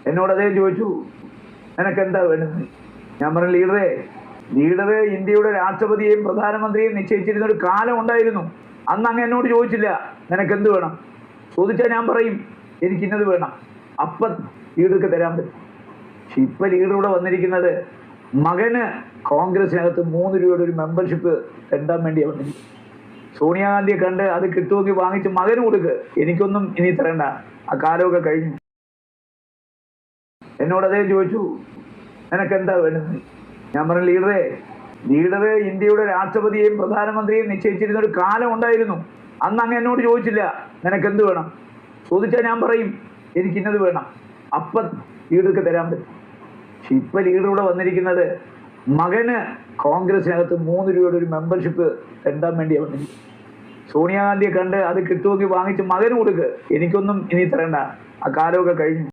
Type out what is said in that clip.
എന്നോട് അദ്ദേഹം ചോദിച്ചു, നിനക്ക് എന്താ വേണ്ടത്? ഞാൻ പറഞ്ഞു, ലീഡറെ ഇന്ത്യയുടെ രാഷ്ട്രപതിയെയും പ്രധാനമന്ത്രിയെയും നിശ്ചയിച്ചിരുന്ന ഒരു കാലം ഉണ്ടായിരുന്നു. അന്ന് അങ്ങ് എന്നോട് ചോദിച്ചില്ല നിനക്ക് എന്ത് വേണം. ചോദിച്ചാൽ ഞാൻ പറയും എനിക്കിന്നത് വേണം, അപ്പം ലീഡർക്ക് തരാൻ പറ്റും. പക്ഷെ ഇപ്പം ലീഡർ വന്നിരിക്കുന്നത് മകന് കോൺഗ്രസിനകത്ത് 3 രൂപയുടെ ഒരു മെമ്പർഷിപ്പ് തെണ്ടാൻ വേണ്ടിയാണ് വന്നിരിക്കുന്നത്. സോണിയാഗാന്ധിയെ കണ്ട് അത് കിട്ടുമെങ്കിൽ വാങ്ങിച്ച് മകന് കൊടുക്ക്, എനിക്കൊന്നും ഇനി തരണ്ട, ആ കാലമൊക്കെ കഴിഞ്ഞു. എന്നോട് അദ്ദേഹം ചോദിച്ചു, നിനക്ക് എന്താ വേണ്ടത്? ഞാൻ പറഞ്ഞു, ലീഡറെ ഇന്ത്യയുടെ രാഷ്ട്രപതിയെയും പ്രധാനമന്ത്രിയെയും നിശ്ചയിച്ചിരുന്ന ഒരു കാലം ഉണ്ടായിരുന്നു. അന്ന് അങ്ങ് എന്നോട് ചോദിച്ചില്ല നിനക്ക് എന്ത് വേണം. ചോദിച്ചാൽ ഞാൻ പറയും എനിക്കിന്നത് വേണം, അപ്പം ലീഡർക്ക് തരാൻ പറ്റും. പക്ഷെ ഇപ്പം ലീഡർ വന്നിരിക്കുന്നത് മകന് കോൺഗ്രസിനകത്ത് 3 രൂപയുടെ ഒരു മെമ്പർഷിപ്പ് തെണ്ടാൻ വേണ്ടിയാണ് വന്നിരിക്കുന്നത്. സോണിയാഗാന്ധിയെ കണ്ട് അത് കിട്ടുമെങ്കിൽ വാങ്ങിച്ച് മകന് കൊടുക്ക്, എനിക്കൊന്നും ഇനി തരണ്ട, ആ കാലമൊക്കെ കഴിഞ്ഞു.